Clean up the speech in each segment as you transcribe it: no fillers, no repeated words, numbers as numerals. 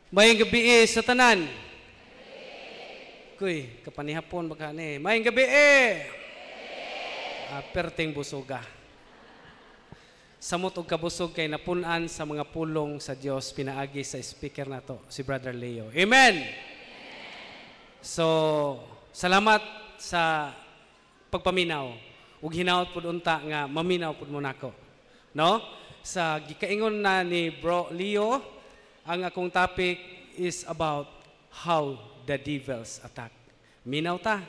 Mayang gabi sa tanan. Kuy, kapanihapon baka ni. Mayang gabi perting busuga. Samot og kabusog kay napunan sa mga pulong sa Dios pinaagi sa speaker nato si Brother Leo. Amen. So, salamat sa pagpaminaw. Ug hinaot pud unta nga maminaw pud mo nako. No? Sa gikaingon na ni Bro Leo, ang akong topic is about how the devils attack. Minaw ta,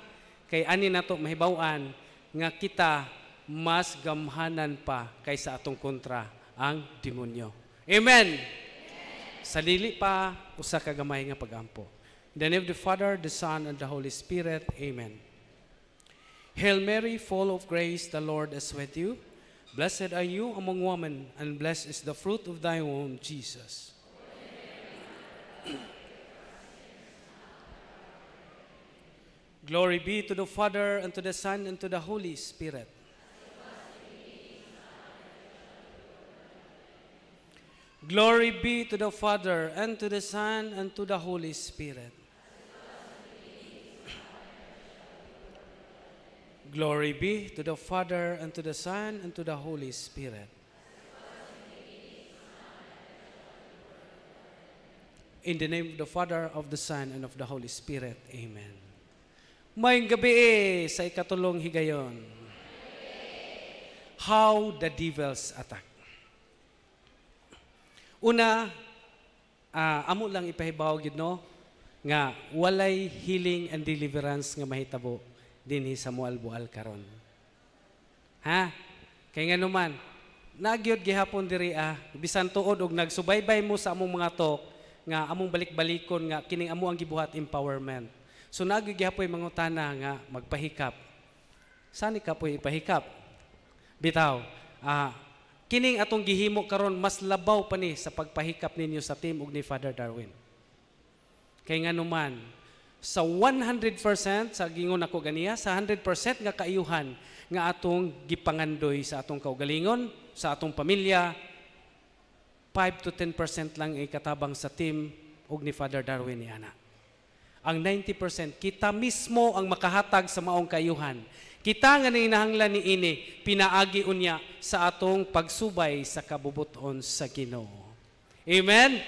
kay ani nato mahibaw-an nga kita mas gamhanan pa kaysa atong kontra ang demonyo. Amen! Sa dili pa, usa ka gamay nga pag-ampo. In the name of the Father, the Son, and the Holy Spirit. Amen. Hail Mary, full of grace, the Lord is with you. Blessed are you among women, and blessed is the fruit of thy womb, Jesus. Glory be to the Father, and to the Son, and to the Holy Spirit. Glory be to the Father, and to the Son, and to the Holy Spirit. Glory be to the Father, and to the Son, and to the Holy Spirit. In the name of the Father, of the Son, and of the Holy Spirit. Amen. Mayong gabi sa ikatulong higayon. How the devils attack. Una, amo lang ipahibaw gid no nga walay healing and deliverance nga mahitabo dinhi sa Mualboal karon. Ha? Kay nga naman, nagyod gihapon diri bisan tuod og nagsubaybay mo sa among mga talk nga among balik-balikon nga kining amo ang gibuhat empowerment. So nagyod gihapoy mangutana nga magpahikap. Sani ka poy ipahikap? Bitaw, kining atong gihimo karon mas labaw pa ni sa pagpahikap ninyo sa team ug ni Father Darwin. Kay nga naman, sa 100% sa gingon ako ganiya, sa 100% nga kaayuhan nga atong gipangandoy sa atong kaugalingon, sa atong pamilya, 5 to 10% lang ikatabang sa team ug ni Father Darwin ni ana. Ang 90% kita mismo ang makahatag sa maong kaayuhan. Kita nga ninahanglan ni ini pinaagi unya sa atong pagsubay sa kabubuton sa Ginoo. Amen.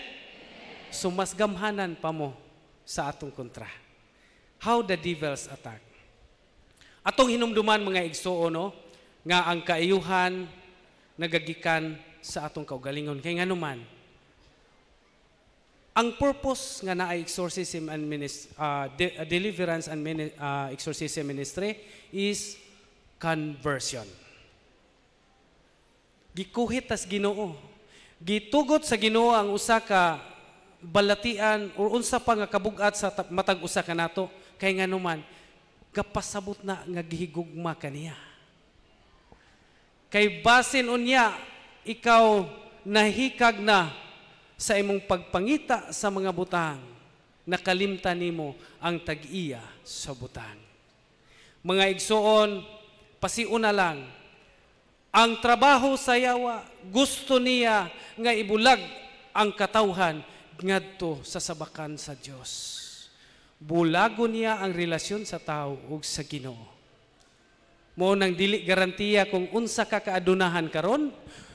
So mas gamhanan pa mo sa atong kontra. How the devils attack. Atong hinumduman mga igsuo no nga ang kaayuhan nagagikan sa atong kaugalingon kay nganuman. Ang purpose nga naay exorcism and deliverance and exorcism ministry is conversion. Gikuhit tas Ginoo. Gitugot sa Ginoo ang usa ka balatian o unsa pa nga kabugat sa matag usa ka nato kay nganuman kapasabot na nga gihigugma kaniya. Kay basin unya ikaw nahikag na sa imong pagpangita sa mga butang, nakalimtan nimo ang tag-iya sa butang. Mga igsoon, pasiuna lang, ang trabaho sa yawa, gusto niya nga ibulag ang katawhan ngadto sa sabakan sa Dios. Bulago niya ang relasyon sa tao ug sa Ginoo. Mo nang dili garantiya kung unsa ka kaadunahan karon,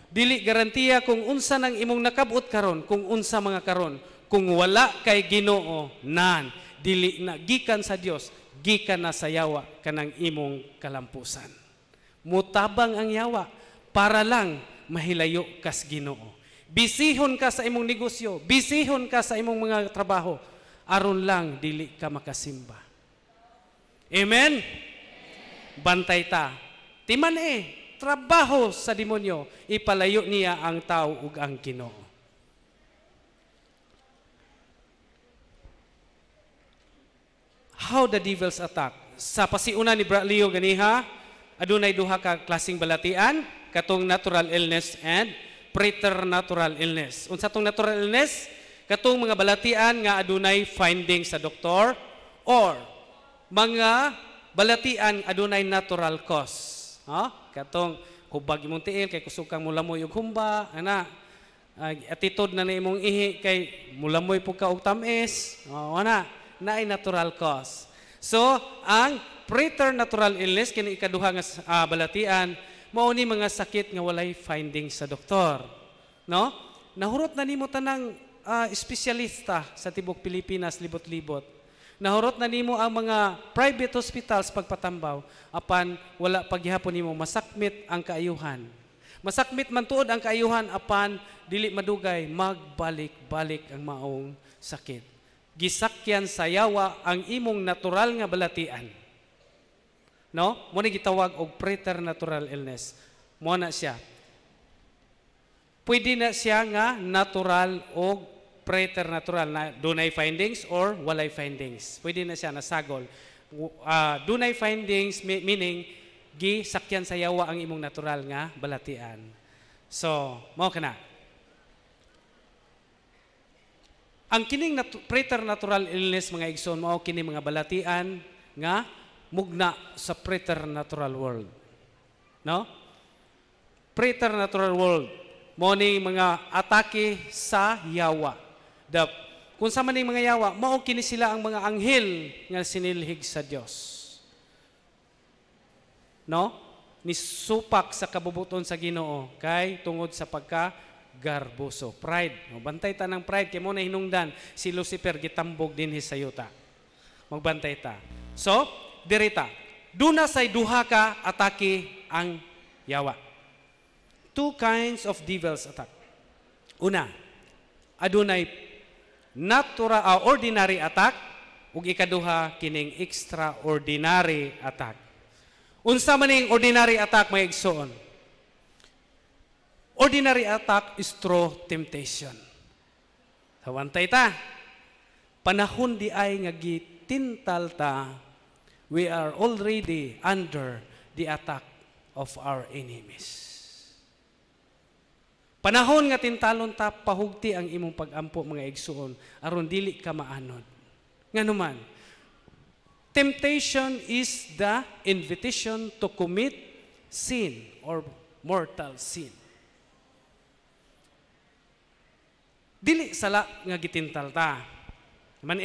dili garantiya kung unsa nang imong nakabut karon, kung unsa mga karon, kung wala kay Ginoo nan dili na gikan sa Dios, gikan na sa yawa kanang imong kalampusan. Mutabang ang yawa para lang mahilayo kas Ginoo. Bisihon ka sa imong negosyo, bisihon ka sa imong mga trabaho aron lang dili ka makasimba. Amen. Bantay ta. Timan trabaho sa demonyo, ipalayo niya ang tao ug ang Ginoo. How the devils attack. Sa pasiuna ni Brother Leo ganiha, adunay duha ka klaseng balatian, katong natural illness and preternatural illness. Unsa tong natural illness? Katong mga balatian nga adunay finding sa doktor or mga balatian adunay natural cause. Katong hubag imong tiil kay kusukang mo lamoy og humba ana attitude na imong ihi kay mulamoy po ka og tamis, naay natural cause. So, ang preternatural illness kini ikaduha nga balatian mao ni mga sakit nga walay findings sa doktor. No? Nahurot na nimo tanang espesyalista sa tibok Pilipinas libot-libot. Nahurot na nimo ang mga private hospitals pagpatambaw apan wala paghihapon nimo masakmit ang kaayuhan. Masakmit man tuod ang kaayuhan apan dili madugay magbalik-balik ang maong sakit. Gisakyan sa yawa ang imong natural nga balatian. No? Mo ni gitawag og preternatural illness. Mo na siya. Pwede na siya nga natural o preternatural na dunay findings or walay findings. Pwede na siya nasagol. Dunay findings meaning gisakyan sa yawa ang imong natural nga balatian. So, mao kana. Ang kining preternatural illness mga igsoon mao kini mga balatian nga mugna sa preternatural world. No? Preternatural world mo ni mga atake sa yawa. Kung sa maning mga yawa, mao kini sila ang mga anghel nga sinilhig sa Dios. No? Nisupak sa kabubuton sa Ginoo kay tungod sa pagka-garboso. Pride. No? Bantay ta ng pride kay mo na hinungdan si Lucifer gitambog dinhi sa yuta. Magbantay ta. So, dirita. Duna say duha ka atake ang yawa. Two kinds of devils attack. Una, adunay natural ordinary attack ug ikaduha kining extraordinary attack. Unsa man ning ordinary attack may igsoon? Ordinary attack is through temptation. Hawantay ta. Panahon di ay nga gitintal ta, we are already under the attack of our enemies. Panahon nga tintalon ta pahugti ang imong pag-ampo mga igsuon aron dili ka maanod. Nganuman, temptation is the invitation to commit sin or mortal sin. Dili sala nga gitintal ta. Man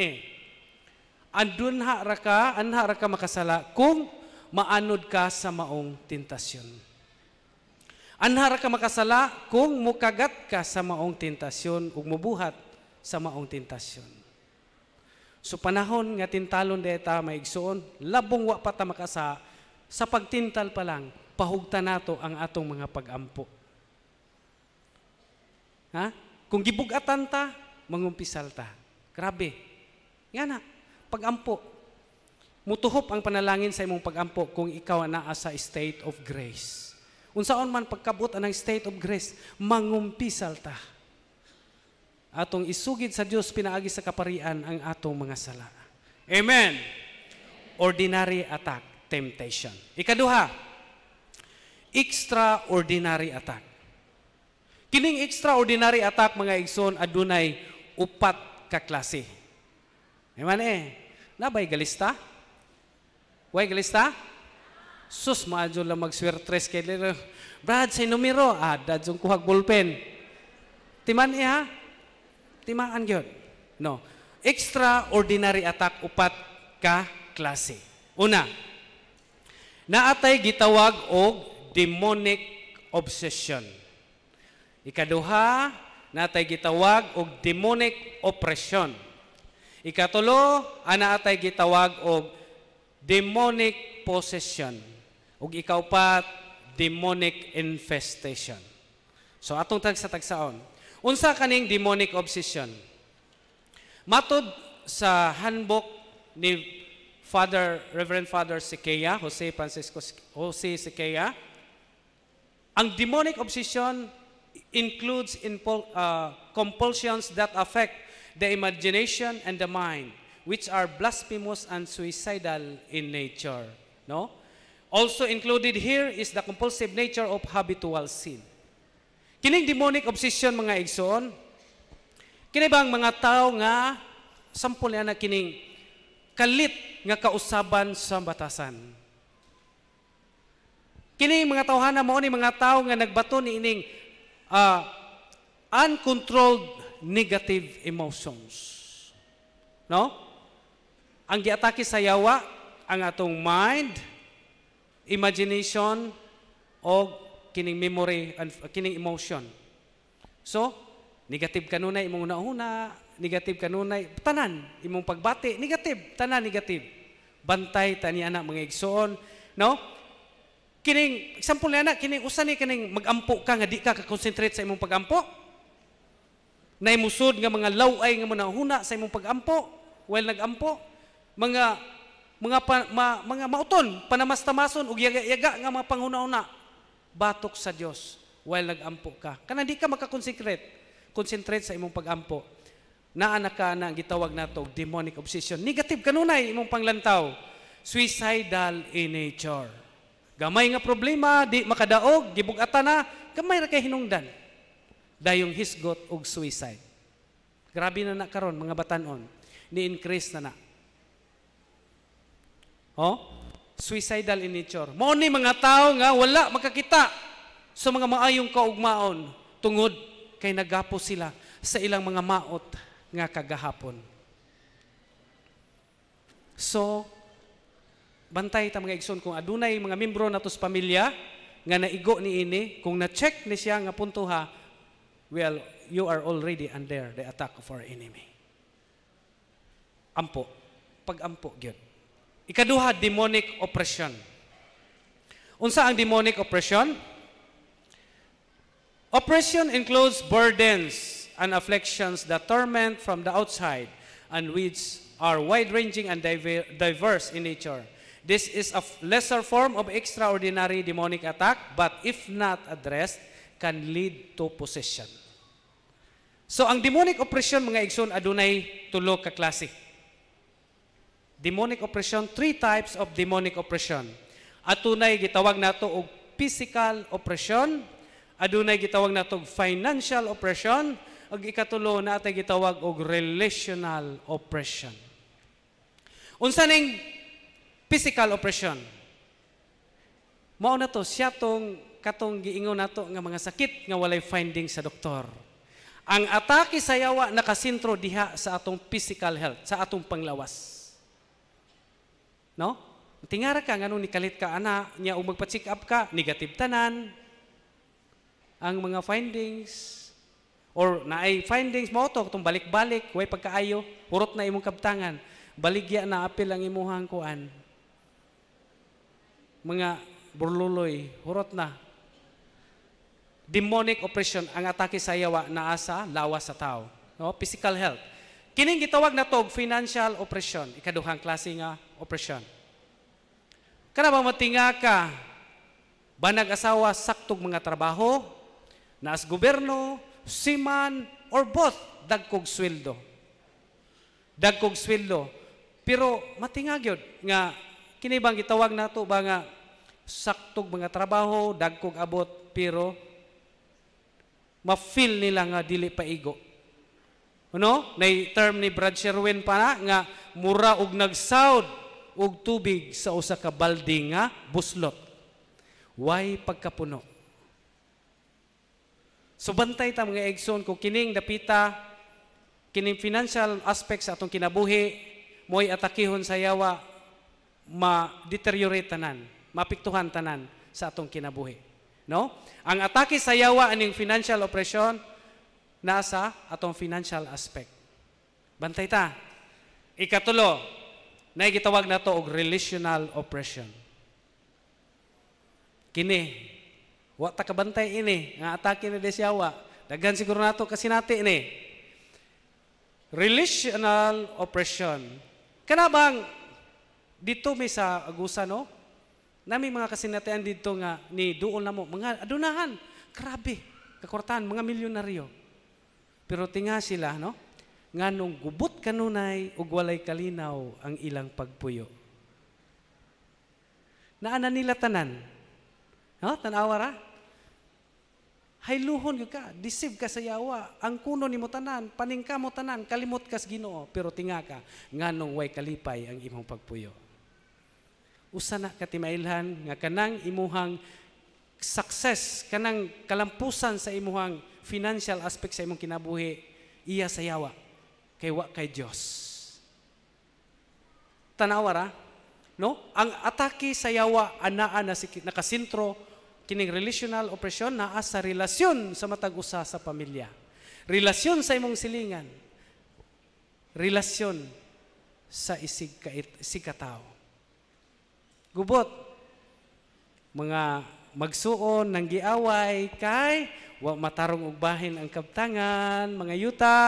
anha ra ka makasala kung maanod ka sa maong tentasyon. Anhara ka makasala kung mukagat ka sa maong tentasyon ug mubuhat sa maong tentasyon. So panahon nga tintalon deta maigsoon, labong wa pa ta makasa sa pagtintal pa lang pahugta nato ang atong mga pag-ampo. Ha? Kung gibugatan ta, mangumpisal ta. Grabe. Ngana, pag-ampo. Mutuhop ang panalangin sa imong pag-ampo kung ikaw naa sa state of grace. Unsaon man pagkabot anang state of grace, mangumpisal ta. Atong isugid sa Dios pinaagi sa kaparian ang atong mga sala. Amen. Ordinary attack, temptation. Ikaduha, extraordinary attack. Kining extraordinary attack mga igsoon adunay upat ka klase. Eman nabay galista? Way galista? Sus, maadyo lang mag-swertres kay Lero. Brad, say numero. Dad, yung kuhag ballpen. Timan ha? Timaan yun. No. Extraordinary attack, upat ka klase. Una, naatay gitawag og demonic obsession. Ikaduha, naatay gitawag og demonic oppression. Ikatulo, naatay gitawag og demonic possession. Ug ikaw pa, demonic infestation. So, atong tagsa-tagsaon. Unsa kaning demonic obsession? Matod sa handbook ni Reverend Father Sequeia, Jose Sequeia, ang demonic obsession includes compulsions that affect the imagination and the mind, which are blasphemous and suicidal in nature. No? Also included here is the compulsive nature of habitual sin. Kining demonic obsession mga igsoon, kini bang mga tao nga sampol na kining kalit nga kausaban sa batasan. Kining mga tawhana mao ni mga tao nga nagbato ni ining uncontrolled negative emotions. No? Ang giatake sa yawa, ang atong mind, imagination, o kining memory, and kining emotion. So, negative kanunay imong una-una, negative kanunay, tanan, imong pagbati, negative, tanan negative. Bantay, tani anak, mga igsoon. No? Kining, example na anak, kining usa ni kining mag-ampo ka, nga di ka ka-concentrate sa imong pag-ampo. Naimusod nga mga laway nga una-una sa imong pag-ampo, while nag-ampo. Mga mauton, panamastamason, ug yaga-yaga nga mga panghuna-una, batok sa Dios while nag-ampo ka. Kana di ka concentrate sa imong pag-ampo. Naa ka na gitawag nato demonic obsession. Negative kanunay imong panglantaw. Suicidal in nature. Gamay nga problema, di makadaog, gibugatan na, gamay ra kay hinungdan. Dayong hisgot og suicide. Grabe na karon mga batanon. Ni-increase na. Suicidal in nature. Mao ni mga tao nga wala makakita sa mga maayong kaugmaon tungod kay nagapo sila sa ilang mga maot nga kagahapon. So, bantay ta mga igsoon kung adunay mga membro nato sa pamilya nga naigo ni ini, kung na-check ni siya nga puntuha, well, you are already under the attack of our enemy. Ampo. Pag-ampo gyud. Ikaduha, demonic oppression. Unsa ang demonic oppression? Oppression includes burdens and afflictions that torment from the outside and which are wide-ranging and diverse in nature. This is a lesser form of extraordinary demonic attack, but if not addressed, can lead to possession. So, ang demonic oppression, mga igsoon, adunay tulo ka klase. Demonic oppression, 3 types of demonic oppression. Atunay gitawag nato og physical oppression, adunay gitawag nato og financial oppression, ug ikatulo natay gitawag og relational oppression. Unsa ning physical oppression? Mao na to siya katong giingon nato nga mga sakit nga walay finding sa doktor. Ang atake sa yawa nakasentro diha sa atong physical health, sa atong panglawas. No? Tingara ka ngano ni kalit ka ana nya ug magpa-check up ka, negative tanan ang mga findings or naay findings mo to tong balik-balik way pagkaayo, hurot na imong kabtangan, baligya na apil ang imuhang kuan. Mga burluloy, hurot na. Demonic oppression, ang atake sa yawa naa sa lawas sa tao, no? Physical health. Kining gitawag na tog financial oppression, ikaduhang klase nga oppression. Kana ba matinga ka, banag asawa, saktog mga trabaho, naas gobyerno, siman, or both, dagkog sweldo. Dagkog sweldo. Pero matinga gyud nga kini bang gitawag nato ba nga saktog mga trabaho, dagkog abot, pero ma-feel nila nga dili paigo. Ano? Nay term ni Brad Sherwin pa na, nga mura og nagsaud og tubig sa usa ka balde nga buslot. Way pagkapuno. So bantay ta mga igsoon ko kining dapita, kining financial aspects sa atong kinabuhi, mo'y atakihon sa yawa, ma-deteriorate tanan, mapiktuhan tanan sa atong kinabuhi. No? Ang atake sa yawa aning financial oppression nasa atong financial aspect. Bantay ta. Ikatulo, na gitawag nato og relational oppression. Kini, wa ta kabantay ini, nga atake ni desyawa. Daghan siguro nato kasi nati ini. Relational oppression. Kana bang dito may sa Agusa, no? Nami mga kasinatian dito nga ni duol na mo mga adunahan. Grabe, kakortahan mga milyonaryo. Pero tinga sila, no? Nganong gubot kanunay ug walay kalinaw ang ilang pagpuyo. Naana nila tanan. No? Tanawa ra. Hayluhon ka, deceive ka sa yawa. Ang kuno nimo tanan, paningka mo tanan, kalimot ka sa Ginoo, pero tinga ka nganong way kalipay ang imong pagpuyo. Usa na katimailhan nga kanang imuhang success, kanang kalampusan sa imuhang financial aspect sa imong kinabuhi, iya sayawa kay wa kay Dios. Tanawara, no? Ang atake sa yawa anaa na nakasentro kining relational oppression naa sa relasyon sa matag usa sa pamilya. Relasyon sa imong silingan. Relasyon sa isig katao. Gubot mga magsuon ng giaway kay wa matarong og bahin ang kabtangan, mga yuta.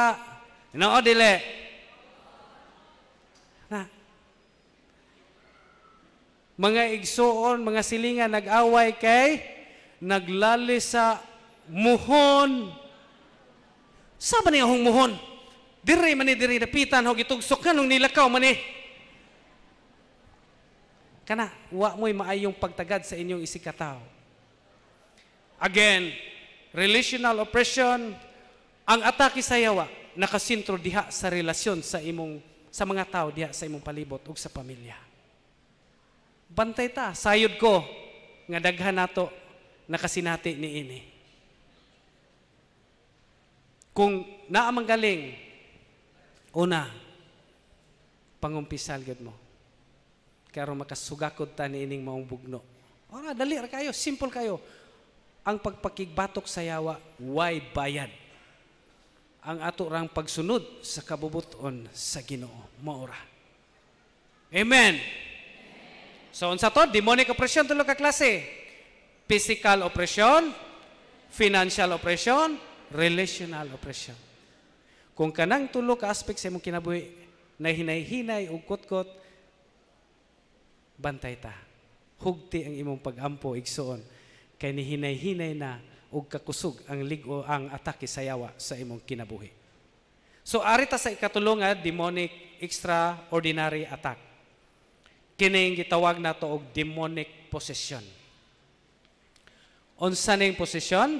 No, dili. Na. Mga igsuon, mga silingan nag-away kay naglali sa muhon. Sa ba niya hong muhon? Diri man ni diri dapitan hog itugsok kanong nilakaw man ni. Kana wa mo'y maayong pagtagad sa inyong isikataw. Again, relational oppression, ang atake sa yawa nakasentro diha sa relasyon sa mga tao diha sa imong palibot ug sa pamilya. Bantay ta, sayod ko nga daghan nato nakasinati niini. Kung naamang galing, una, pangumpisal gid mo. Karon makasugakod ta niining maong bugno. Ora, dali ra kayo, simple kayo. Ang pagpakigbatok sa yawa, way bayad. Ang ato rang pagsunod sa kabubuton sa Ginoo. Maura. Amen. So, unsa to? Demonic oppression, tulo ka klase. Physical oppression, financial oppression, relational oppression. Kung kanang tulo ka aspect sa imong kinabuhi na hinay-hinay o kot-kot, bantay ta. Hugti ang imong pag-ampo, igsoon. Kay ni hinay-hinay na og kakusog ang ligo ang atake sa yawa sa imong kinabuhi. So, arita sa ikatulong nga, demonic extraordinary attack. Kining gitawag nato og demonic possession. Unsa ning possession?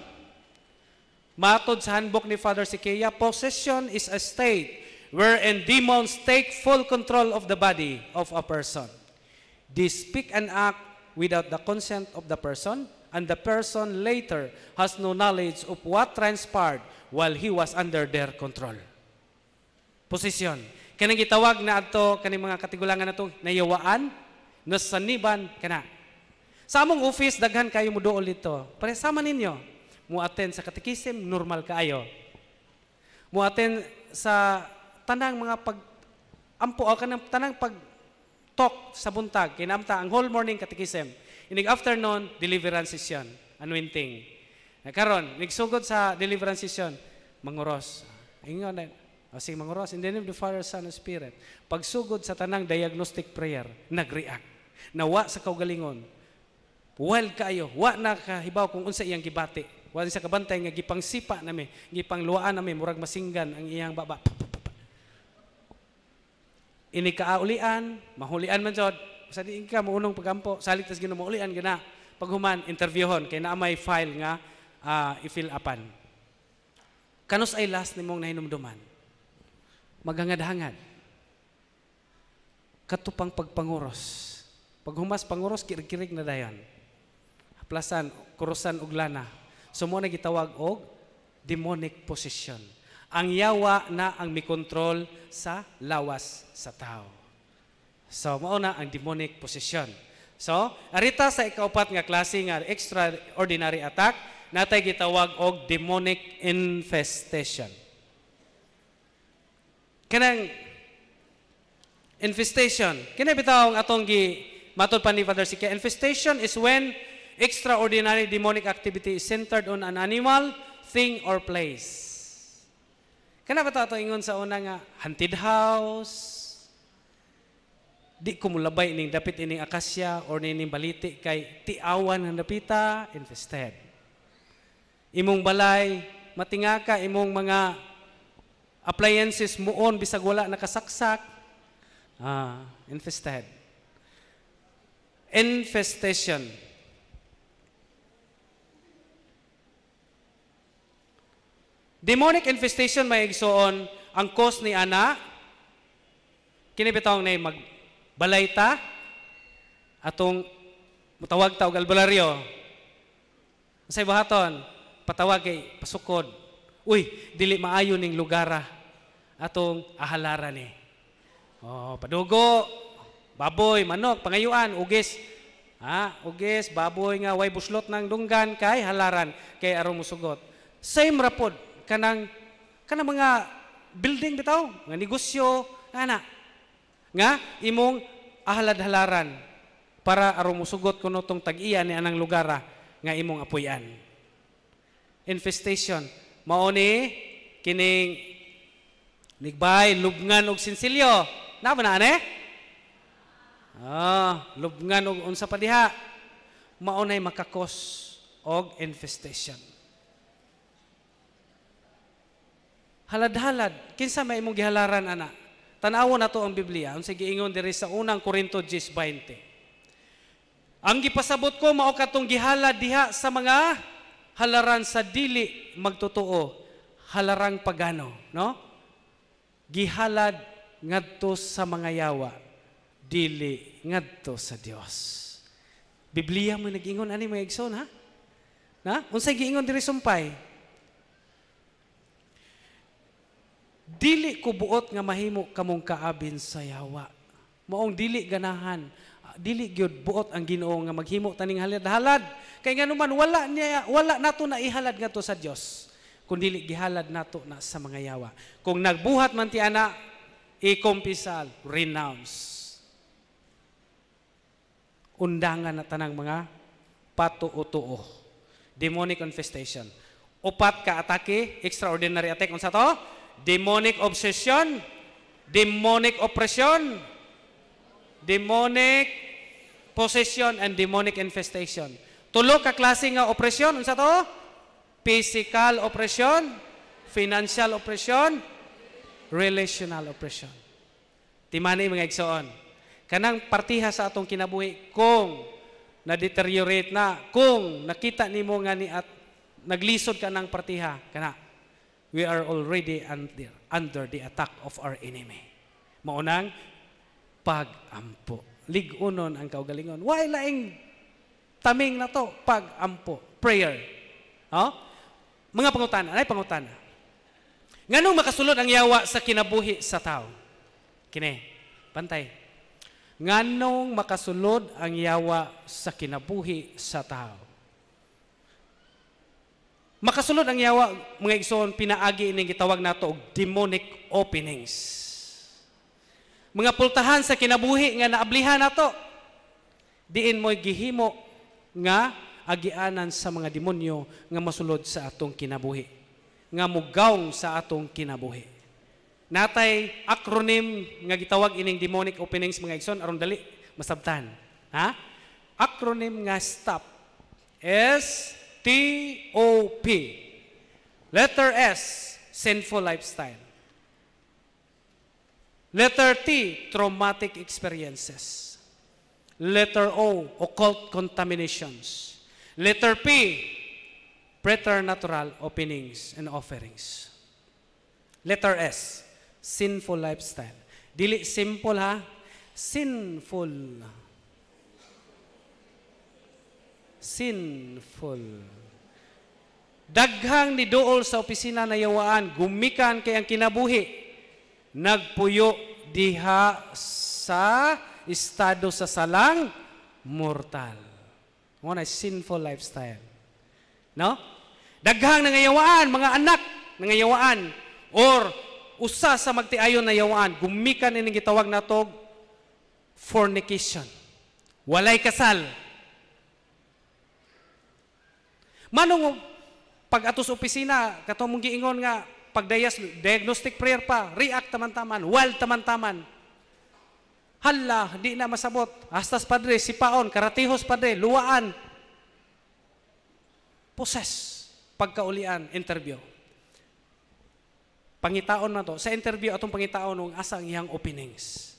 Matod sa handbook ni Father Siqueya, possession is a state wherein demons take full control of the body of a person. They speak and act without the consent of the person, and the person later has no knowledge of what transpired while he was under their control. Possession. Kanang gitawag na ato kaning mga katigulangan nato nayawaan, nasaniban kana. Sa among office daghan kayo mo duol dito. Pare sama ninyo. Mo attend sa catechism, normal kaayo. Mo attend sa tanang mga ampo o kanang tanang pag talk sa buntag kinamta ang whole morning catechism. Inig afternoon deliverance session, anointing. Karon nigsugod sa deliverance session, manguros. Ingon na sige manguros, in the name of the Father, Son, and Spirit. Pagsugod sa tanang diagnostic prayer, nag-react. Nawa sa kaugalingon. Wild kayo. Wa na kahibaw kung unsa iyang gibati. Wa sa kabantay nga gipangsipa nami, gipangluaan nami, murag masinggan ang iyang baba. Ini kaaulian, mahulian man jud. Sa diin ka muunong pagampo, salit tas Ginoo maulian gina. Paghuman interviewon kay naa may file nga i-fill upan. Kanus ay last nimong nahinumduman. Maghangad-hangad. Katupang pagpanguros. Paghumas panguros, kirig-kirig na dayon. Haplasan, kurusan og lana. So mo na gitawag og demonic possession. Ang yawa na ang mikontrol sa lawas sa tao. So mao na ang demonic possession. So, arita sa ikaupat nga klase nga extraordinary attack, natay gitawag og demonic infestation. Kanang infestation, kini bitaw ang atong matod pa ni Father Siqueya. Infestation is when extraordinary demonic activity is centered on an animal, thing, or place. Kana ba ito ingon sa una nga haunted house, di kumulabay ining dapit ining akasya or ining baliti kay tiawan ng dapita, infested. Imong balay, matingaka, imong mga appliances muon bisag wala nakasaksak, infested. Infestation. Demonic infestation may igsoon ang cause ni ana kini bitawng nay magbalay ta atong mutawag ta og albularyo Sa buhaton, patawag kay pasukod. Uy, dili maayo ning lugara atong ahalaran ni. Oh, padugo, baboy, manok, pangayuan, ugis. Ugis, baboy nga way buslot ng dunggan kay halaran kay aron musugot. Same rapod kanang mga building bitaw, nga negosyo, nga imong ahalad-halaran para aron musugot kuno tong tag-iya ni anang lugara nga imong apuyan. Infestation, mao ni kining nigbay, lubngan og sinsilyo. Na ba na ane? Lubngan og unsa pa diha? Mao nay makakos og infestation. Halad-halad, kinsa may imong gihalaran ana? Tan-awon nato ang Biblia, unsay giingon diri sa unang Korinto 10:20. Ang gipasabot ko mao katong gihalad diha sa mga halaran sa dili magtotoo, halarang pagano, no? Gihalad ngadto sa mga yawa, dili ngadto sa Dios. Biblia mo nag-ingon ani mga igsoon, ha? Na? Unsay giingon diri sumpay? Dili ko buot nga mahimo kamong kaabin sa yawa. Maong dili ganahan, dili gyud buot ang Ginoo nga maghimo taning halad-halad. Kay nganuman wala nato na ihalad ngadto sa Dios. Kung dili gihalad nato na sa mga yawa. Kung nagbuhat man ti ana, ikompisal, renounce. Undangan na tanang mga patuo-tuo. Demonic infestation. Upat ka atake, extraordinary attack. Unsa to? Demonic obsession, demonic oppression, demonic possession, and demonic infestation. Tulo ka klase nga oppression. Unsa to? Physical oppression, financial oppression, relational oppression. Timani mga igsoon. Kanang partiha sa atong kinabuhi kung na-deteriorate na, kung nakita nimo nga ni at naglisod ka ng partiha, kana, we are already under the attack of our enemy. Maunang pag-ampo. Lig-unon ang kaugalingon. Why laing taming na to? Pag-ampo. Prayer. Mga pangutana. Anay pangutana? Nganong makasulod ang yawa sa kinabuhi sa tao? Kini, pantay. Nganong makasulod ang yawa sa kinabuhi sa tao? Makasulod ang yawa, mga igsoon, pinaagi ining gitawag nato og demonic openings. Mga pultahan sa kinabuhi nga naablihan nato. Diin mo'y gihimo nga agianan sa mga demonyo nga masulod sa atong kinabuhi. Nga mugawng sa atong kinabuhi. Natay acronym nga gitawag ining demonic openings, mga igsoon, aron dali masabtan. Acronym nga STOP. S-T-O-P. Letter S, sinful lifestyle. Letter T, traumatic experiences. Letter O, occult contaminations. Letter P, preternatural openings and offerings. Letter S, sinful lifestyle. Dili simple, ha? Sinful. Sinful. Daghang ni dool sa opisina na yawaan, gumikan kay ang kinabuhi. Nagpuyo diha sa estado sa salang mortal. Mo na sinful lifestyle. No? Daghang nangayawaan, mga anak nangayawaan, or usa sa magtiayon na yawaan, gumikan ining gitawag natog fornication. Walay kasal. Manong pag atos opisina, kato mong giingon nga, pagdayas, diagnostic prayer pa, react taman-taman, wild taman-taman. Hala, di na masabot. Hastas padre, sipaon, karatihos padre, luwaan. Possess, pagkaulian, interview. Pangitaon na to. Sa interview, atong pangitaon ng asa ang iyang openings.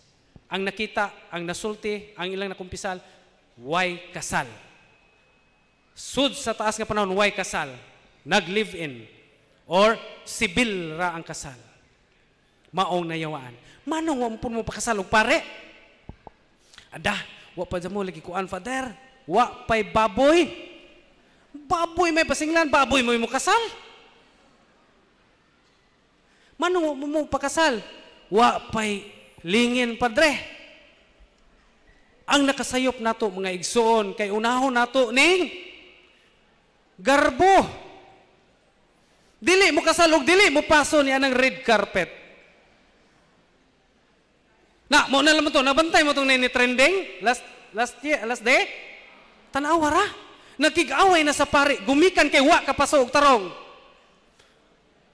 Ang nakita, ang nasulti, ang ilang nakumpisal, why kasal? Sud sa taas nga panahon, why kasal? Nag-live-in. Or sibil ra ang kasal. Maong nayawaan. Manong wampun mo pakasal og pare? Ada, wa pa mo lagi kuan, Father. Wa pa'y baboy. Baboy may pasinglan, baboy mo kasal. Mano mo pakasal? Wa pay lingin padre. Ang nakasayop nato mga igsoon kay unahon nato ning garbo. Dili mo kasal og dili mo paso niya ng red carpet. Na mo na lang to, nabantay mo tong ni trending last day. Tanawa ra. Nagkig-away na sa pari, gumikan kay wa kapaso og tarong.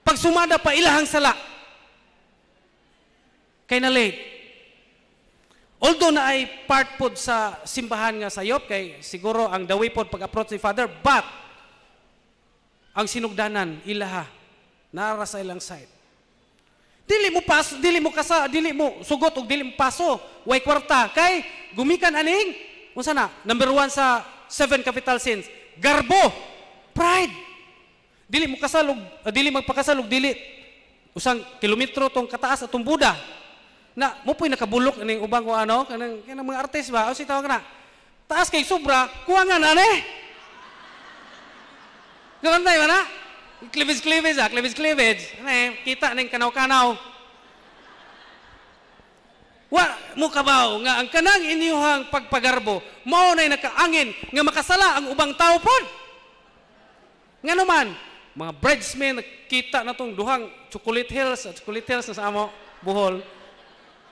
Pag sumada pa ilahang sala. Kay na late. Although na ay part pod sa simbahan nga sayop kay siguro ang dawi pod pag-approach ni Father, but ang sinugdanan ilaha nara sa ilang side. Dili mo paso, dili mo kasa, dili mo sugot og dili mo paso, way kwarta kay gumikan aning unsa na? Number 1 sa 7 capital sins, garbo, pride. Dili mo kasal og dili magpakasal og dili usang kilometro tong kataas atong Buda. Na mo po'y nakabulok ning ubang ko ano kanang mga artist ba o si tawag na. Taas kay sobra, kuwangan ane. Gawantay ba na? Cleavage ah, cleavage. Ano kita ning kanaw-kanaw. Wa mo kabaw nga ang kanang inyuhang pagpagarbo mao nay nakaangin nga makasala ang ubang tao pod. Nga naman mga bridesmen nakita na tong duhang chocolate hills na sa amo Bohol.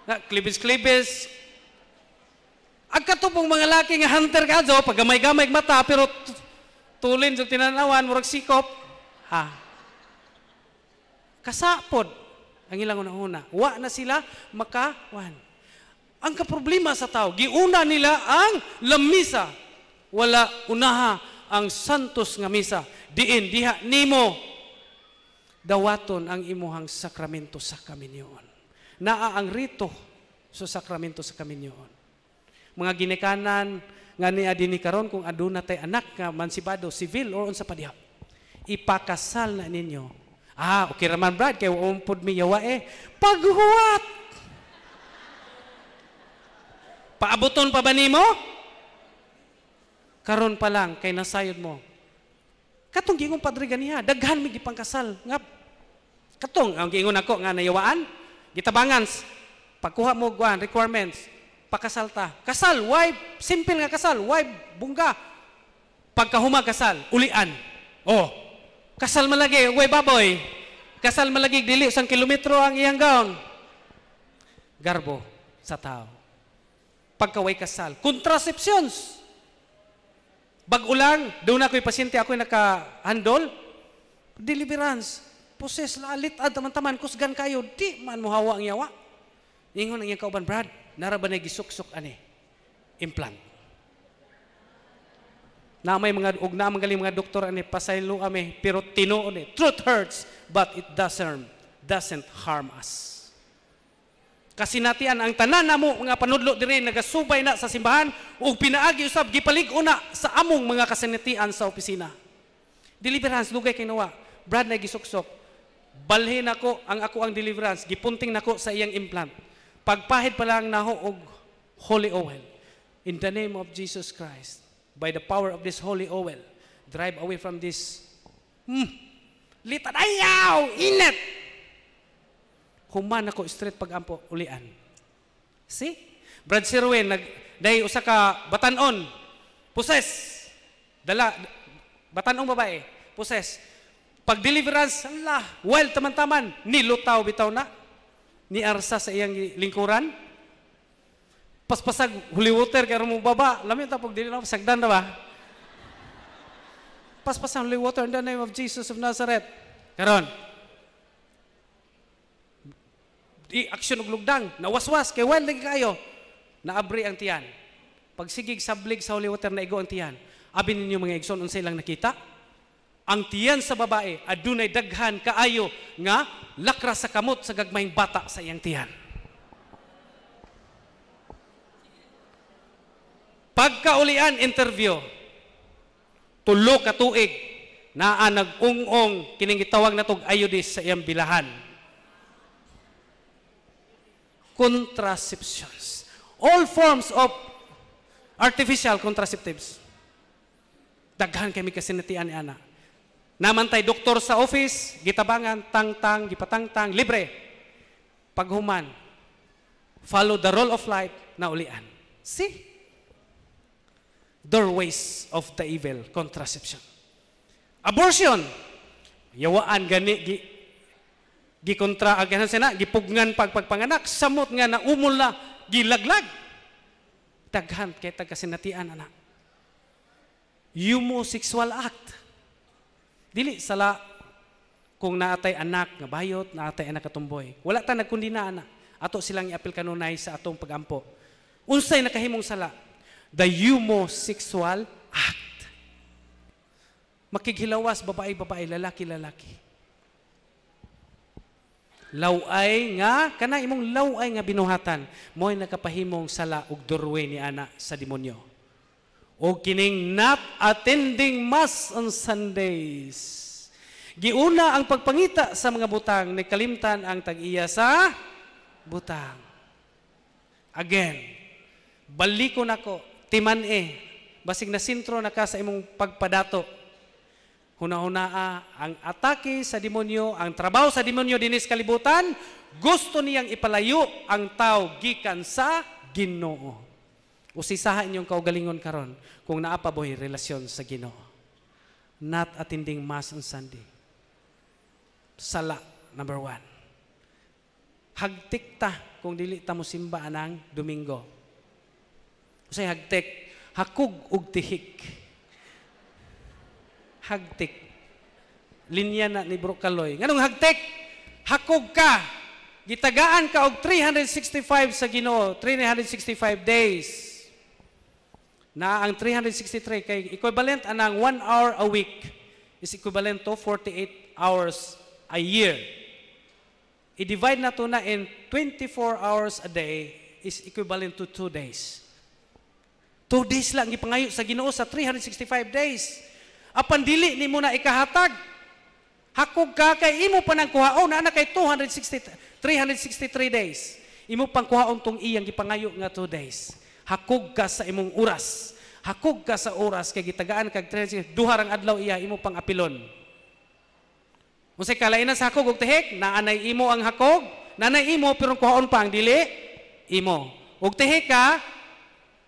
Na cleavage. Ang katubong mga laki nga hunter kadto pag gamay-gamay mata pero tulin sa tinanawan murag sikop. Ha. Kasapod ang ilang una. Wa na sila makawan. Ang kaproblema sa tao, giuna nila ang lamisa. Wala unaha ang santos nga misa. Diha nimo dawaton ang imuhang sakramento sa kaminyoon. Naa ang rito sa sakramento sa kaminyoon. Mga ginikanan nga niya dinhi karon kung aduna tay anak nga mansibado, civil or unsa pa diha. Ipakasal na ninyo. Okay raman brad kay umpod mi yawa paghuwat. Paabuton pa ba nimo? Karon pa lang kay nasayod mo. Katong giingon padre ganiha, daghan mi gipangkasal. Nga katong ang giingon ako nga nayawaan, gitabangan pagkuha mo guan requirements, pakasal ta. Kasal, why simple nga kasal, why bungga. Pagkahuma kasal, ulian. Kasal malagi, why baboy. Kasal malagi dili usang kilometro ang iyang gaon. Garbo sa tao. Pagkaway kasal. Contraceptions. Bag-ulang, doon ako'y pasyente, ako'y naka-handle. Deliverance. Poses, lalit, taman-taman, kusgan kayo, di man mo hawa ang yawa. Ingon ang iyang kauban, Brad, nara ba na gisuk-suk ani? Implant. Na may mga, magaling mga doktor ani, pasaylo ame, pero tinuon truth hurts, but it doesn't harm us. Kasinatian ang tanan namo mga panudlo diri nagasubay na sa simbahan ug pinaagi usab gipalig-o na sa among mga kasinatian sa opisina. Deliverance lugay kay nawa. Brad na gisuksok. Balhin ako ang deliverance, gipunting nako sa iyang implant. Pagpahid pa lang naho og holy oil. In the name of Jesus Christ, by the power of this holy oil, drive away from this litadayaw, init. Human ako straight pag-ampo ulian. See? Brad Sirwin, dahil usa ka batanon, poses, batanong babae, poses. Pag deliverance, Allah, while taman-taman, nilutaw bitaw na, ni arsa sa iyang lingkuran, paspasag, holy water, kaya mo baba, lamin ito, pag deliverance, sagdan na ba? Paspasag, holy water, in the name of Jesus of Nazareth. Karon, aksyon og lugdang, nawaswas, kay while lagi kayo, naabri ang tiyan. Pag sigig sablig sa holy water, naigo ang tiyan. Abi ninyo mga igsoon, unsay lang nakita? Ang tiyan sa babae, adunay daghan kaayo nga lakra sa kamot sa gagmayng bata sa iyang tiyan. Pagkaulian interview, tulo ka tuig, naa nag-ung-ong, kining gitawag na tog ayodis sa iyang bilahan. Contraceptions. All forms of artificial contraceptives. Daghan kami kasinatian ni ana. Namantay doktor sa office, gitabangan, tang-tang, gipatang-tang, libre. Paghuman, follow the rule of life na ulian. See? Doorways of the evil, contraception. Abortion, yawaan gani, gikontra, gipugnan pagpanganak, samot nga na umol na, gilaglag. Daghan kay kasinatian ana. Homosexual act. Dili sala kung naatay anak nga bayot, naatay anak katumboy. Wala ta nagkundina ana. Ato silang iapil kanunay sa atong pagampo. Unsay nakahimong sala? The homosexual act. Makighilawas babae, lalaki. Laway nga, kana imong laway nga binuhatan, mo'y nakapahimong sala ug doorway ni ana sa demonyo. O kining not attending mass on Sundays. Giuna ang pagpangita sa mga butang, nagkalimtan ang tag-iya sa butang. Again, baliko nako, timan basig na sintro na ka sa imong pagpadato. Huna-hunaa ang atake sa demonyo, ang trabaho sa demonyo dinis kalibutan, gusto niyang ipalayo ang tao gikan sa Ginoo. Usisahan inyong kaugalingon karon kung naapaboy relasyon sa Ginoo. Not attending mass on Sunday. Sala, number 1. Hagtik ta kung dili ta mo simba anang Domingo. Usay hagtik, hakug ug tihik. Hagtik. Linya na ni Bro Kaloy. Nganong hagtik? Hakug ka. Gitagaan ka og 365 sa Ginoo, 365 days. Na ang 363 kay equivalent anang 1 hour a week is equivalent to 48 hours a year. I-divide na to na in 24 hours a day is equivalent to 2 days. 2 days lang gipangayo sa Ginoo sa 365 days. Apan dili nimo na ikahatag. Hakog ka kay imo pa nang kuhaon na kay 363 days. Imo pang kuhaon tong iyang gipangayo nga 2 days. Hakog ka sa imong oras. Hakog ka sa oras kay gitagaan kag 3 duharang adlaw iya imo pang apilon. Unsay kalainan sa hakog ug tihik? Naanay imo ang hakog, nanay imo pero kuhaon pa ang dili imo. Ug tihik ka,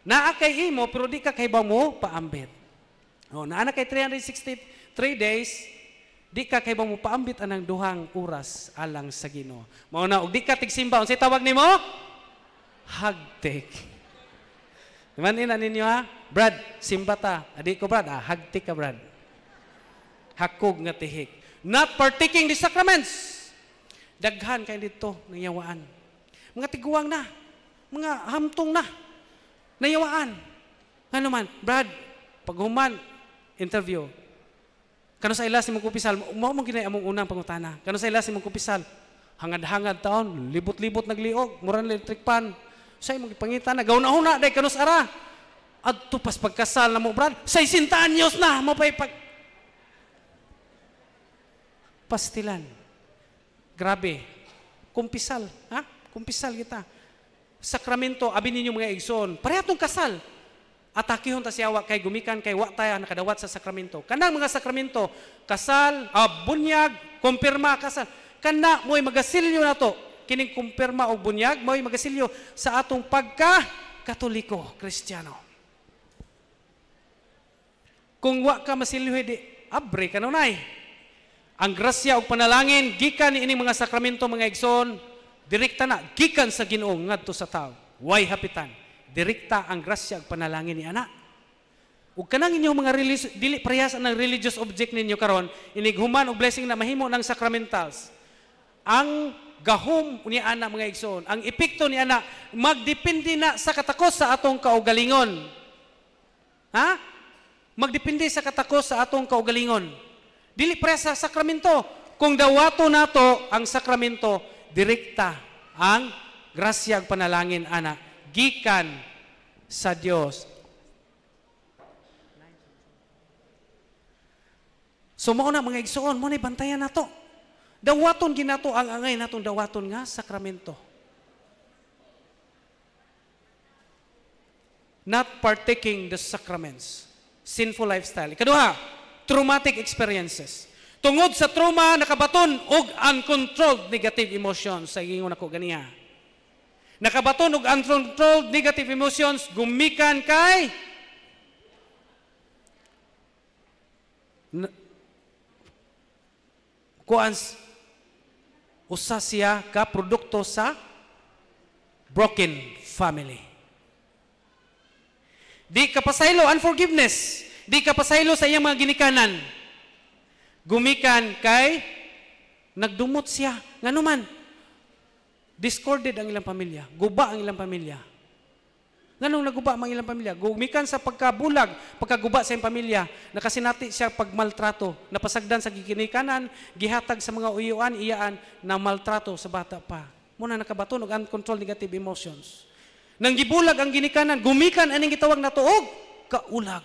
naa kay imo pero di ka kahibaw mo paambit. O naana kay 363 days, di ka kahibaw mo paambit anang duhang oras alang sa Ginoo. Mao na ug di ka tigsimba unsay tawag nimo? Hagtik. Naman ina ninyo ha? Brad, simba ta. Adi ko Brad, hagtik ka Brad. Hakog nga tihik. Not partaking the sacraments. Daghan kay dito nayawaan. Mga tiguang na. Mga hamtong na. Nayawaan. Ano man, Brad, paghuman, interview. Kano sa ilas imong kupisal, mao mo ginay among unang pangutana. Kano sa ilas imong kupisal, hangad-hangad taon, libot-libot nagliog, murang electric pan. Say mo gipangita na gawna-huna day kanus ara. Adto pas pagkasal na mo Brad, 60 anyos na mo pay pag pastilan. Grabe. Kumpisal, ha? Kumpisal kita. Sakramento abi ninyo mga igsoon. Parehong kasal. Atakihon ta siya kay gumikan kay wa tayo nakadawat sa sakramento. Kanang mga sakramento, kasal, bunyag, kumpirma kasal. Kana mo'y magasilyo na to. Kining kumpirma o bunyag, mo'y magasilyo sa atong pagka-Katoliko, Kristiyano. Kung wa ka masilyo, di abre ka nunay. Ang grasya o panalangin, gikan ni ining mga sakramento, mga igsoon, direkta na, gikan sa Ginoo ngadto sa tao. Way hapitan. Direkta ang grasya o panalangin ni ana. Ug kanang inyong mga dili parehas ang religious object ninyo karon, inighuman og blessing na mahimo ng sacramentals. Ang gahom ni ana mga igsoon, ang epekto ni ana magdepende na sa katakos sa atong kaugalingon. Ha? Magdepende sa katakos sa atong kaugalingon. Dili pre sa sakramento. Kung dawato nato ang sakramento, direkta ang grasya ug panalangin ana gikan sa Dios. So mao na mga igsoon, mo na bantayan nato. Dawaton ginato ang angay natong dawaton nga sakramento. Not partaking the sacraments. sinful lifestyle. Ikaduha, traumatic experiences. Tungod sa trauma, nakabaton og uncontrolled negative emotions. Sa ingon ako ganiya. Nakabaton og uncontrolled negative emotions, gumikan kay kuans usa siya ka produkto sa broken family. Di ka pasaylo, unforgiveness. Di ka pasaylo sa iyang mga ginikanan. Gumikan kay nagdumot siya. Nganuman, discorded ang ilang pamilya. Guba ang ilang pamilya. Nganong naguba ang ilang pamilya? Gumikan sa pagkabulag, pagkaguba sa iyang pamilya, nakasinati siya pagmaltrato, napasagdan sa gikinikanan, gihatag sa mga uyuan, iyaan, na maltrato sa bata pa. Muna nakabaton og uncontrolled negative emotions. Nang gibulag ang ginikanan, gumikan aning gitawag na tuog, kaulag.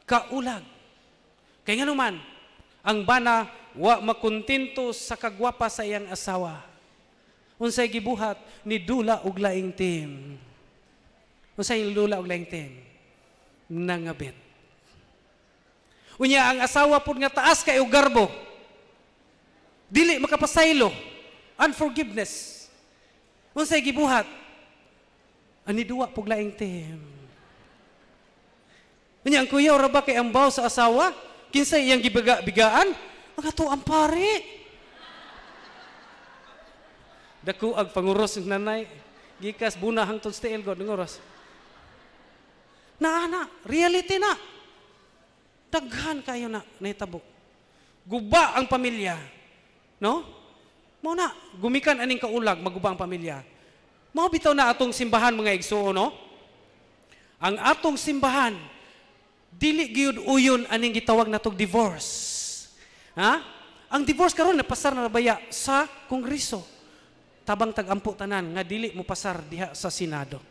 Kaulag. Kaya nga naman, ang bana, wa makuntinto sa kagwapa sa iyang asawa. Unsay gibuhat ni dula og laing tim. Unsay dula og laing tim? Nangabit. Unya ang asawa pud nga taas kay og garbo. Dili makapasaylo. Unforgiveness. Unsay gibuhat? Ani duwa pug laing tim. Unya ang kuya ora ba kay ambaw sa asawa? Kinsay iyang gibigaan? Ang ato ang pare. Dako ag panguros ng nanay, gikas buna hangtod sa tiil god ngoros. Na, reality na. Daghan kayo na nahitabo. Guba ang pamilya. No? Mao na, gumikan aning kaulag, maguba ang pamilya. Mao bitaw na atong simbahan mga igsuo, no? Ang atong simbahan, dili gyud uyon aning gitawag natong divorce. Ha? Ang divorce karon napasar na baya sa Kongreso. Tabang tagampo tanan nga dili mo pasar diha sa Senado.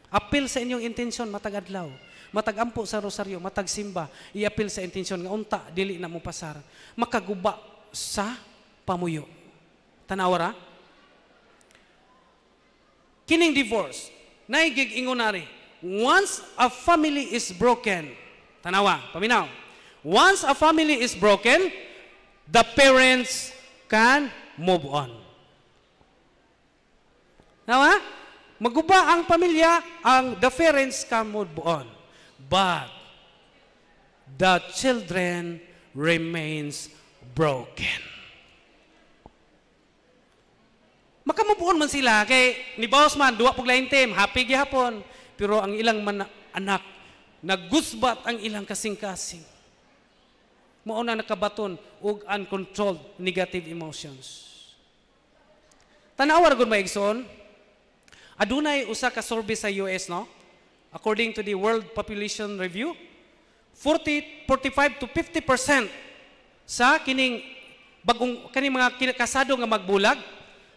Apil sa inyong intensyon matag adlaw, matagampo sa rosaryo, matag simba, i-apil sa intensyon nga unta dili na mo pasar. Makaguba sa pamuyo. Tanawara? Kining divorce, naigig ingunari. Once a family is broken, tanawa, paminaw. Once a family is broken, the parents can move on. Nawa? Maguba ang pamilya, the parents can move on. But the children remains broken. Makamove on man sila kay ni boss man duwa pug lain team, happy gihapon, pero ang ilang anak naggusbat ang ilang kasing-kasing. Mao na nakabaton og uncontrolled negative emotions. Tanawar gud maigsoon. Adunay usa ka survey sa US, no? According to the World Population Review, 45 to 50% sa kining mga kasado nga magbulag,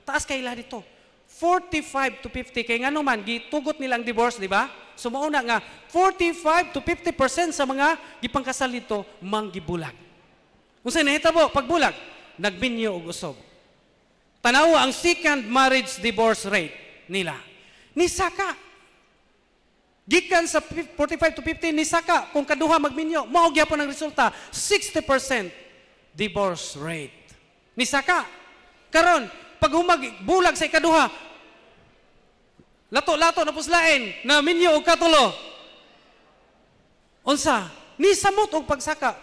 taas kay ila dito. 45 to 50 kay ngano man gitugot nila ang divorce, di ba? So mao na nga 45 to 50% sa mga gipangkasal dito manggibulag. Unsay nahitabo pagbulag? Nagbinyo og usab. Tanawa ang second marriage divorce rate nila. Nisaka. Gikan sa 45 to 50, nisaka. Kung kaduha magminyo, mao gyapon ang resulta. 60% divorce rate. Nisaka. Karon, pag humagbulag sa ikaduha, lato-lato na puslain, na minyo o katulo. Unsa, nisamot og pagsaka.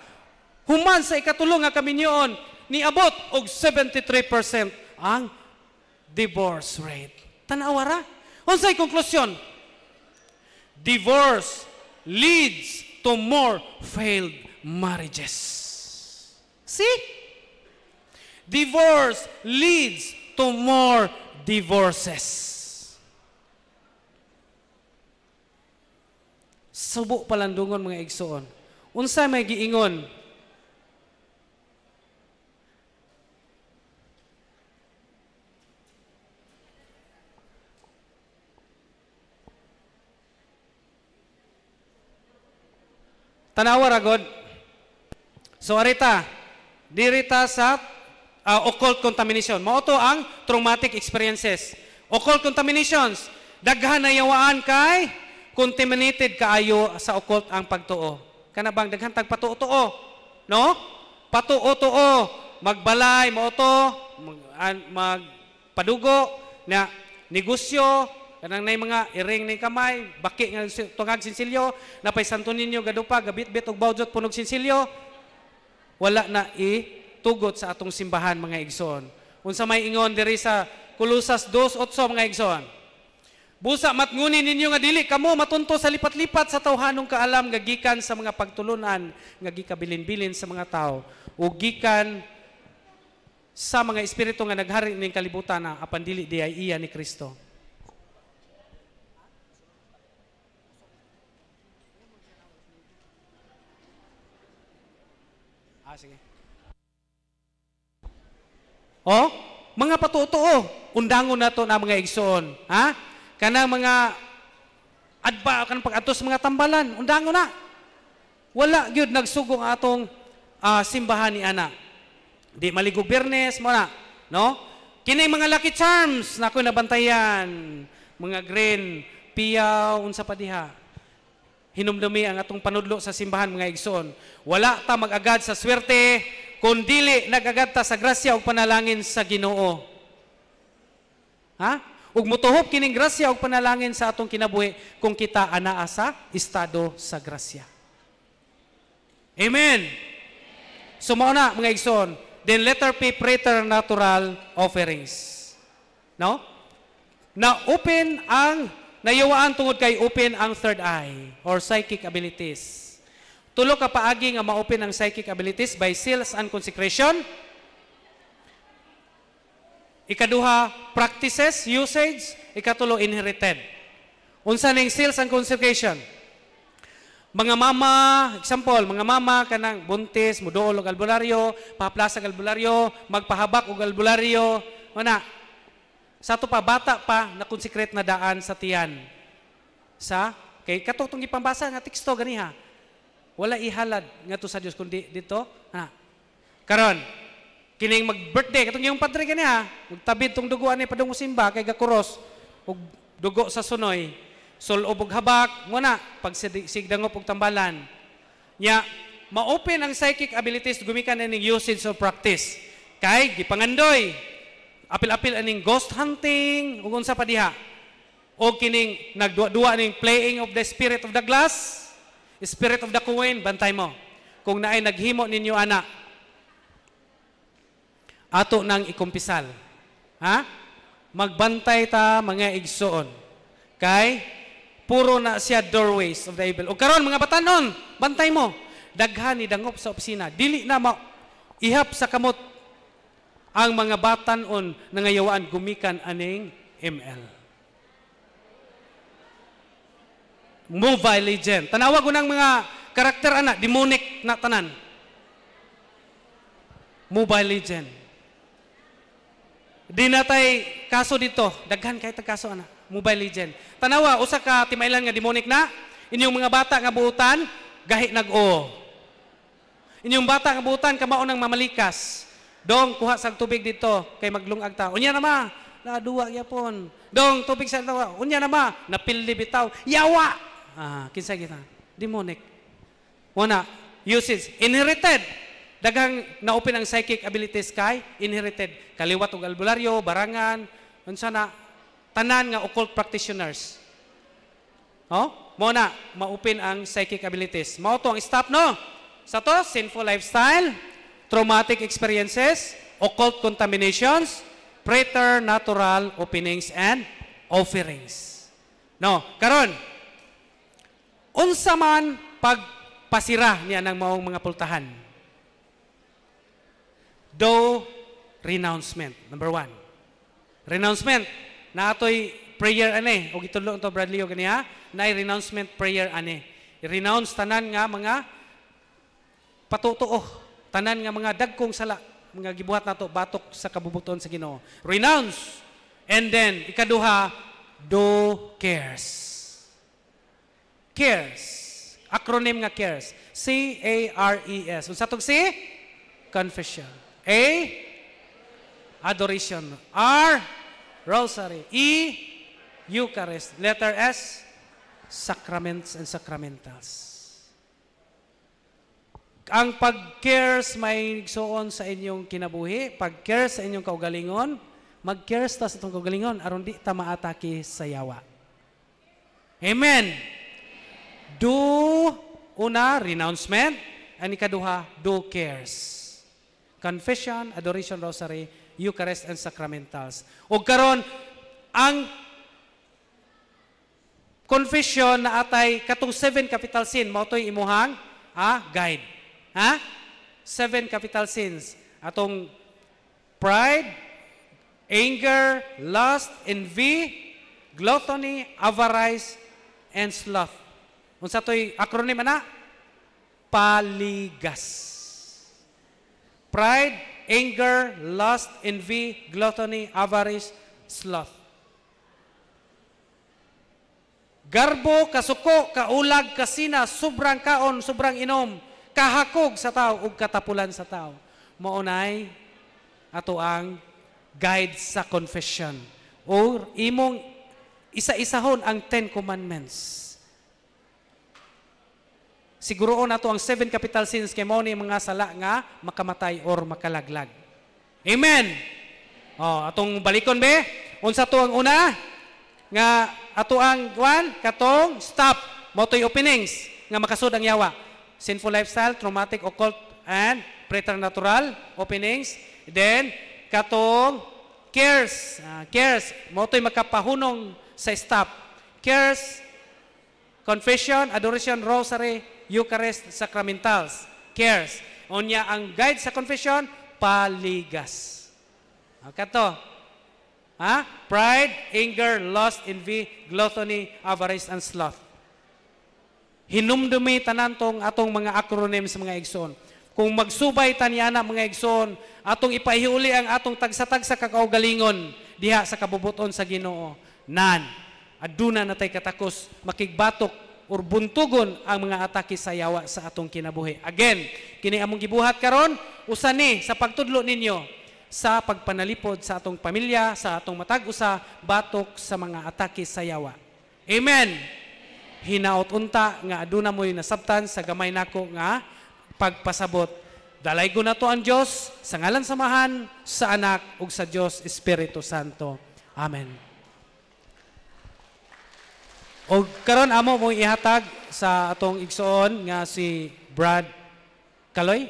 Human sa ikatulo nga kaminyoon, niabot og 73% ang divorce rate. Tanawara? Unsay konklusyon? Divorce leads to more failed marriages. See? Divorce leads to more divorces. Subo palandungon mga igsoon. Unsa may giingon? Tanawa ragod. So arita, dirita sa occult contamination. Mao to ang traumatic experiences. Occult contaminations, daghan na yawaan kay contaminated kaayo sa occult ang pagtuo. Kana bang daghang tag patuo-tuo, no? Patuo-tuo, magbalay mo to, magpadugo na negosyo, kanang nay mga iring ni kamay, baki nga tungag sinsilyo, napay santo ninyo gadupa, gabit-bit og bawjot punog sinsilyo, wala na tugot sa atong simbahan mga igsoon. Unsa may ingon diri sa Kolosas 2:8 mga igsoon. Busa matngunin ninyo nga dili kamo matunto sa lipat-lipat sa tawhanong kaalam nga gikan sa mga pagtulunan nga gikabilin-bilin sa mga tao ug gikan sa mga espiritu nga naghari ning kalibutan na apan dili di ay iya ni Kristo. Sige. Oh, mga patutuo, undangon nato na mga igsoon, ha? Kanang mga adba kan pag-adto sa mga tambalan, undangon na. Wala gyud nagsugong atong simbahan ni ana. Di maligog Biyernes mo na, no? Kining mga lucky charms na ko nabantayan, mga green, piyaw, unsa pa diha. Hinumdumi ang atong panudlo sa simbahan mga igsoon. Wala ta mag-agad sa swerte, kundili nag-agad ta sa grasya ug panalangin sa Ginoo. Ha? Ug motuhop kining grasya ug panalangin sa atong kinabuhi kung kita anaa sa estado sa grasya. Amen. So mao na mga igsoon. Then letter P, preternatural offerings. No? Na open ang nayawaan tungod kay open ang third eye or psychic abilities. Tulo ka paagi nga ma-open ang psychic abilities by seals and consecration. Ikaduha, practices, usage. Ikatulo, inherited. Unsa ning seals and consecration? Mga mama, example, mga mama kanang buntis, muduol og albularyo, paplasa og albularyo, magpahabak og albularyo, una. Sa ato pa bata pa na consecrate na daan sa tiyan. Sa kay katong ipambasa nga teksto ganiha. Wala ihalad ngadto sa Dios kundi dito, ana. Karon, kining mag-birthday katong yung padre ganiha, magtabid tong duguan ni padung simba kay gakuros og dugo sa sunoy. Sulob og habak, muna, pag sigdangop og tambalan. Nya, ma-open ang psychic abilities gumikan ning usage or practice. Kay gipangandoy, apil-apil aning ghost hunting, ug unsa pa diha. O kining nagduwa ning playing of the spirit of the glass, spirit of the coin, bantay mo. Kung naay naghimo ninyo ana, ato nang ikumpisal. Ha? Magbantay ta mga igsoon. Kay puro na siya doorways of the evil. O karon mga batanon, bantay mo. Daghan ni dangop sa opisina. Dili na ihap sa kamot ang mga batanon na ngayawaan gumikan aning ML. Mobile Legend. Tanawa ko ng mga karakter ana, demonic na tanan. Mobile Legend. Di natay kaso dito. Daghan kay kaso ana. Mobile Legend. Tanawa, usa ka timaylan nga demonic na, inyong mga bata nga buutan, gahi nag-o. Inyong bata nga buutan, kamao nang mamalikas. Dong, kuha sa tubig dito, kay maglungag ta. Unya na ma, naduwa gyapon. Dong, tubig sa tawa. Unya na ma, napildi bitaw. Yawa! Kinsa kita? Demonic. Wana, usage. Inherited. Daghang na-open ang psychic abilities kay inherited. Kaliwat og albularyo, barangan, unsa na, tanan nga occult practitioners. Oh, mo na ma-open ang psychic abilities. Mao to ang stop no. Sa to sinful lifestyle, traumatic experiences, occult contaminations, preternatural openings and offerings. No, karon unsa man pagpasira niya ng maong mga pultahan? Do renouncement. Number 1. Renouncement. Na ato'y prayer ane, o gitudlo ito Bradley o ganiha, na renouncement prayer ane. I-renounce tanan nga mga patutuo, tanan nga mga dagkong sala, mga gibuhat nato batok sa kabubuton sa Ginoo. Renounce. And then, ikaduha, do cares. Cares. Acronym nga cares. C-A-R-E-S. Unsa tong C? Confession. A? Adoration. R? Rosary. E, Eucharist. Letter S, sacraments and sacramentals. Ang pag-cares may igsoon sa inyong kinabuhi, pag-cares sa inyong kaugalingon, mag-cares ta sa itong kaugalingon, aron di ta maatake sa yawa. Amen. Do, una, renouncement, ang ikaduha, do cares. Confession, adoration, rosary, Eucharist, and sacramentals. O karon ang confession na atay katong 7 capital sin, mao toy imuhang guide. 7 capital sins. Atong pride, anger, lust, envy, gluttony, avarice, and sloth. Unsa to'y acronym ana? Paligas. Pride, anger, lust, envy, gluttony, avarice, sloth. Garbo, kasuko, kaulag, kasina, sobrang kaon, sobrang inom, kahakog sa tao ug katapulan sa tao. Maunay ato ang guide sa confession. O imong isa-isahon ang 10 commandments. Siguroon nato ang 7 capital sins kay mao ni mga sala nga makamatay or makalaglag. Amen. Atong balikon be, unsa to ang una nga ato ang katong stop. Mao toy openings nga makasud ang yawa. Sinful lifestyle, traumatic, occult, and preternatural openings. Then, katong cares. Cares, mo to'y makapahunong sa stop. Cares, confession, adoration, rosary, Eucharist, sacramentals. Cares. Onya ang guide sa confession, paligas. Kato. Pride, anger, lust, envy, gluttony, avarice, and sloth. Hinumdumi tanan tong atong mga acronyms mga igsoon. Kung magsubay tanyana mga igsoon, atong ipahiuli ang atong tagsa-tagsa kakaugalingon diha sa kabubuton sa Ginoo. Aduna natay katakos makigbatok or buntugon ang mga atake sa yawa sa atong kinabuhi. Again, kini among gibuhat karon usa ni sa pagtudlo ninyo sa pagpanalipod sa atong pamilya, sa atong matag-usa batok sa mga atake sa yawa. Amen. Hinaot unta nga aduna mo'y nasabtan sa gamay nako nga pagpasabot. Dalaygo na to ang Diyos sa ngalan samahan sa anak ug sa Diyos Espiritu Santo. Amen. O karon amo mo ihatag sa atong igsoon nga si Brad Kaloy.